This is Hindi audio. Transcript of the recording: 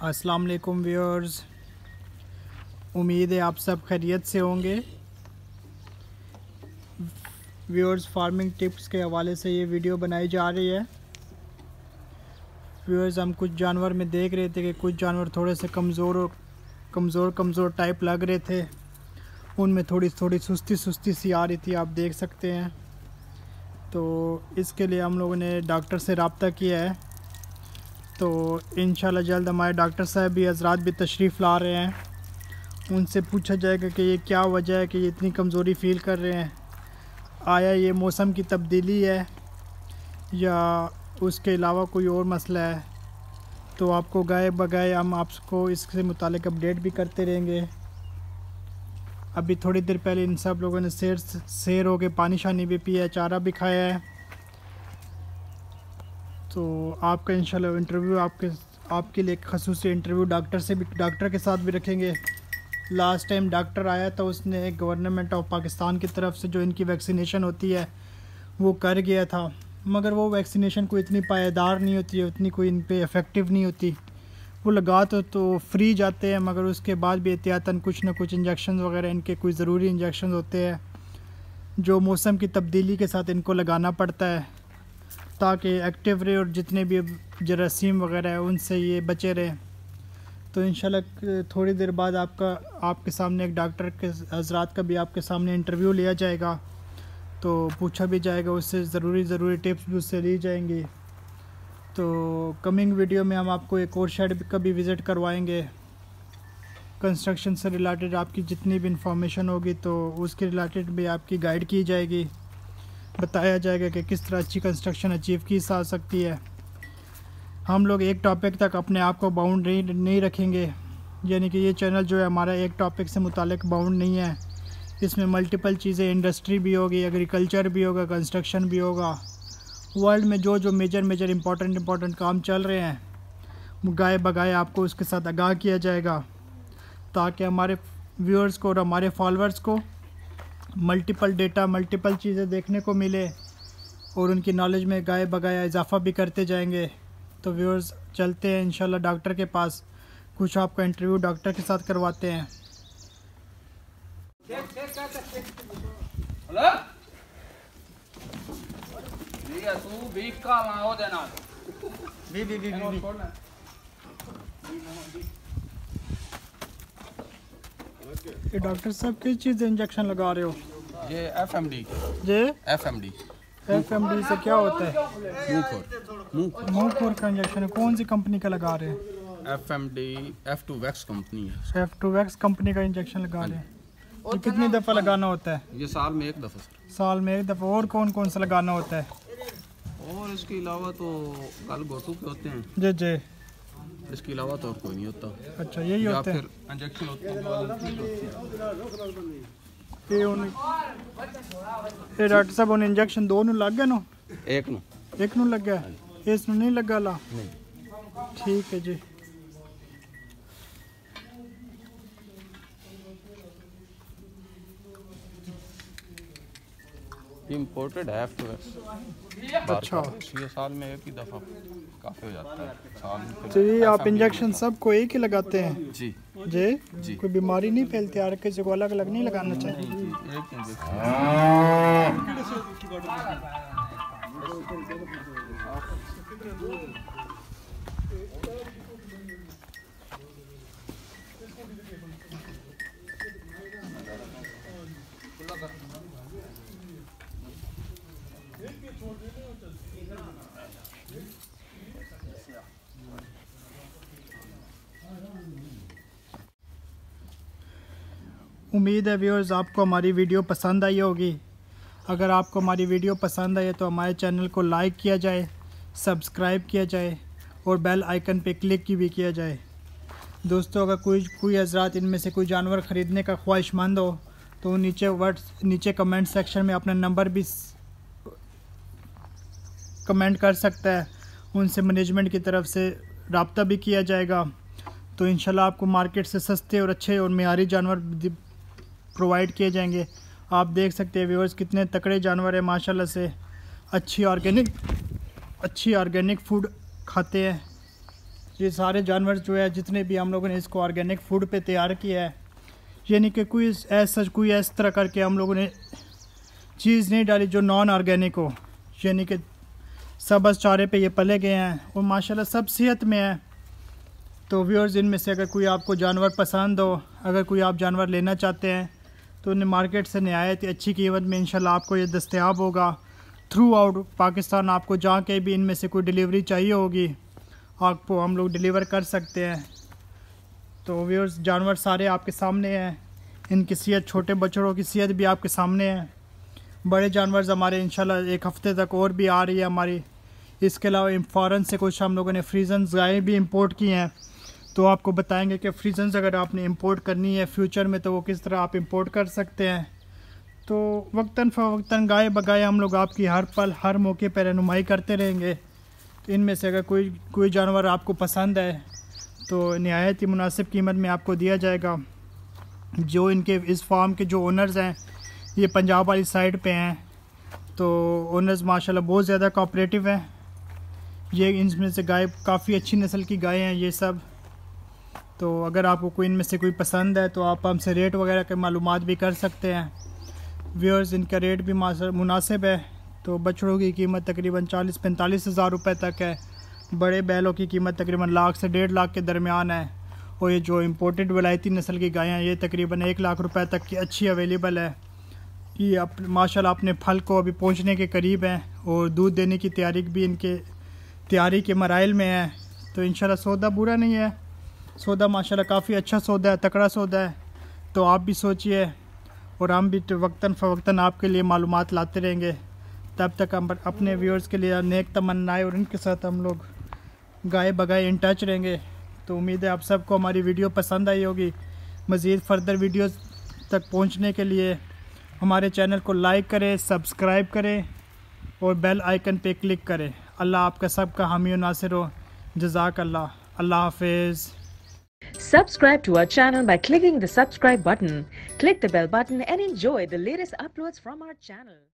अस्सलाम वालेकुम व्यूअर्स, उम्मीद है आप सब खैरियत से होंगे। व्यूअर्स, फार्मिंग टिप्स के हवाले से ये वीडियो बनाई जा रही है। व्यूअर्स, हम कुछ जानवर में देख रहे थे कि कुछ जानवर थोड़े से कमज़ोर टाइप लग रहे थे, उनमें थोड़ी सुस्ती सी आ रही थी, आप देख सकते हैं। तो इसके लिए हम लोगों ने डॉक्टर से रब्ता किया है। तो इंशाल्लाह जल्द हमारे डॉक्टर साहब भी हज़रात भी तशरीफ़ ला रहे हैं, उनसे पूछा जाएगा कि ये क्या वजह है कि ये इतनी कमज़ोरी फ़ील कर रहे हैं। आया ये मौसम की तब्दीली है या उसके अलावा कोई और मसला है। तो आपको गाए बगाए हम आपको इससे मुतालिक अपडेट भी करते रहेंगे। अभी थोड़ी देर पहले इन सब लोगों ने सैर हो के पानी शानी भी पिया है, चारा भी खाया है। तो आपका इंशाल्लाह इंटरव्यू आपके लिए ख़ुसूसी इंटरव्यू डॉक्टर के साथ भी रखेंगे। लास्ट टाइम डॉक्टर आया था, उसने गवर्नमेंट ऑफ पाकिस्तान की तरफ से जो इनकी वैक्सीनेशन होती है वो कर गया था, मगर वो वैक्सीनेशन कोई इतनी पायदार नहीं होती है, उतनी कोई इन पे इफ़ेक्टिव नहीं होती। वो लगा तो फ्री जाते हैं, मगर उसके बाद भी एहतियातन कुछ ना कुछ इंजेक्शन वगैरह इनके कोई ज़रूरी इंजेक्शन होते हैं जो मौसम की तब्दीली के साथ इनको लगाना पड़ता है ताकि एक्टिव रहे और जितने भी जरासीम वगैरह है उनसे ये बचे रहें। तो इंशाल्लाह थोड़ी देर बाद आपके सामने एक डॉक्टर के हज़रात का भी आपके सामने इंटरव्यू लिया जाएगा, तो पूछा भी जाएगा उससे, ज़रूरी टिप्स भी उससे ली जाएंगी। तो कमिंग वीडियो में हम आपको एक और शेड का भी विज़िट करवाएंगे। कंस्ट्रक्शन से रिलेटेड आपकी जितनी भी इंफॉर्मेशन होगी तो उसके रिलेटेड भी आपकी गाइड की जाएगी, बताया जाएगा कि किस तरह अच्छी कंस्ट्रक्शन अचीव की जा सकती है। हम लोग एक टॉपिक तक अपने आप को बाउंड नहीं रखेंगे, यानी कि ये चैनल जो है हमारा एक टॉपिक से मुतालिक बाउंड नहीं है। इसमें मल्टीपल चीज़ें, इंडस्ट्री भी होगी, एग्रीकल्चर भी होगा, कंस्ट्रक्शन भी होगा। वर्ल्ड में जो मेजर इंपॉर्टेंट काम चल रहे हैं गाए बगाए आपको उसके साथ आगाह किया जाएगा, ताकि हमारे व्यूअर्स को और हमारे फॉलोअर्स को मल्टीपल चीज़ें देखने को मिले और उनकी नॉलेज में गाए बगाया इजाफ़ा भी करते जाएंगे। तो व्यूअर्स, चलते हैं इंशाल्लाह डॉक्टर के पास, कुछ आपका इंटरव्यू डॉक्टर के साथ करवाते हैं। ये डॉक्टर साहब किस चीज़ से इंजेक्शन लगा रहे हो? ये एफएमडी से क्या होता है? मुंह खोर का इंजेक्शन है। कौन सी कंपनी का लगा रहे हैं? एफएमडी F2 वैक्स कंपनी है। F2 वैक्स कंपनी का इंजेक्शन लगा रहे हैं। ये कितनी दफ़ा लगाना होता है? ये साल में एक दफ़ा सर। साल में एक दफ़ा। और कौन सा लगाना होता है? और इसके अलावा तो कल गोटू के होते हैं जी। इसके अलावा तो और कोई नहीं होता। अच्छा, यही होता है। फिर इंजेक्शन होते हैं ये डॉक्टर साहब उन्हें इंजेक्शन दो लग गया ना? एक नू लग गया, इस नहीं लगा ला? ठीक है जी। इम्पोर्टेड है F2 वैक्स। अच्छा, ये साल में एक ही दफ़ा काफ़ी हो जाता है साल में। तो ये आप इंजेक्शन सबको एक ही लगाते हैं? जी। कोई बीमारी नहीं फैलती? हर किसी को अलग अलग नहीं लगाना चाहिए? एक इंजेक्शन। उम्मीद है व्यूअर्स आपको हमारी वीडियो पसंद आई होगी। अगर आपको हमारी वीडियो पसंद आई है तो हमारे चैनल को लाइक किया जाए, सब्सक्राइब किया जाए और बेल आइकन पे क्लिक भी किया जाए। दोस्तों, अगर कोई हज़रात इनमें से कोई जानवर ख़रीदने का ख्वाहिशमंद हो तो नीचे कमेंट सेक्शन में अपना नंबर भी कमेंट कर सकता है, उनसे मैनेजमेंट की तरफ से रब्ता भी किया जाएगा। तो इंशाल्लाह आपको मार्केट से सस्ते और अच्छे और मेयारी जानवर प्रोवाइड किए जाएंगे। आप देख सकते हैं व्यूअर्स कितने तकड़े जानवर हैं माशाल्लाह से, अच्छी ऑर्गेनिक फूड खाते हैं। ये सारे जानवर जो है जितने भी हम लोगों ने इसको ऑर्गेनिक फूड पे तैयार किया है, यानी कि कोई इस तरह करके हम लोगों ने चीज़ नहीं डाली जो नॉन ऑर्गेनिक हो, यानी कि सबज चारे पे ये पले गए हैं और माशाल्लाह सब सेहत में है। तो व्यूअर्स, इनमें से अगर कोई आपको जानवर पसंद हो, अगर कोई आप जानवर लेना चाहते हैं तो उन्हें मार्केट से नहायत अच्छी कीमत में इंशाल्लाह आपको ये दस्तयाब होगा थ्रू आउट पाकिस्तान। आपको जहाँ के भी इनमें से कोई डिलीवरी चाहिए होगी आपको हम लोग डिलीवर कर सकते हैं। तो व्यूअर्स, जानवर सारे आपके सामने हैं, इनकी सेहत, छोटे बछड़ों की सेहत भी आपके सामने है। बड़े जानवर हमारे इंशाल्लाह एक हफ़्ते तक और भी आ रही है हमारी। इसके अलावा फ़ॉरेन से कुछ हम लोगों ने फ्रीजन्स गायें भी इंपोर्ट की हैं, तो आपको बताएंगे कि फ्रीजन्स अगर आपने इंपोर्ट करनी है फ्यूचर में तो वो किस तरह आप इंपोर्ट कर सकते हैं। तो वक्तन फ़वक्तन गाय बगाए हम लोग आपकी हर पल हर मौके पर रहनुमाई करते रहेंगे। तो इनमें से अगर कोई जानवर आपको पसंद है तो नहायत ही मुनासिब कीमत में आपको दिया जाएगा। जो इनके इस फार्म के जो ओनर्स हैं ये पंजाब वाली साइड पे हैं, तो ओनर्स माशाल्लाह बहुत ज़्यादा कोऑपरेटिव हैं। ये इनमें से गाय काफ़ी अच्छी नस्ल की गाय हैं ये सब। तो अगर आपको कोई इनमें से कोई पसंद है तो आप हमसे रेट वगैरह के मालूमात भी कर सकते हैं। व्यूअर्स, इनका रेट भी मुनासिब है। तो बछड़ों की कीमत तकरीबन 40-45 हज़ार रुपये तक है। बड़े बैलों की कीमत तकरीबन लाख से 1.5 लाख के दरमियान है। और ये जो इम्पोर्टेड वलायती नस्ल की गायें हैं ये तकरीबन 1 लाख रुपए तक की अच्छी अवेलेबल है। ये माशाल्लाह अपने फल को अभी पहुंचने के करीब हैं और दूध देने की तैयारी के मराइल में है। तो इंशाल्लाह सौदा बुरा नहीं है, सौदा माशाल्लाह काफ़ी अच्छा सौदा है, तकड़ा सौदा है। तो आप भी सोचिए और हम भी वक्तन फ़वक्तन आपके लिए मालूमात लाते रहेंगे। तब तक हम अपने व्यूअर्स के लिए नेक तमन्नाएं और उनके साथ हम लोग गाय बगाए इन टच रहेंगे। तो उम्मीद है आप सबको हमारी वीडियो पसंद आई होगी। मज़ीद फ़र्दर वीडियोस तक पहुंचने के लिए हमारे चैनल को लाइक करें, सब्सक्राइब करें और बेल आइकन पे क्लिक करें। अल्लाह आपका सबका हामी और नासिर हो। जज़ाक अल्लाह। अल्लाह हाफिज़। Subscribe to our channel by clicking the subscribe button. Click the bell button and enjoy the latest uploads from our channel.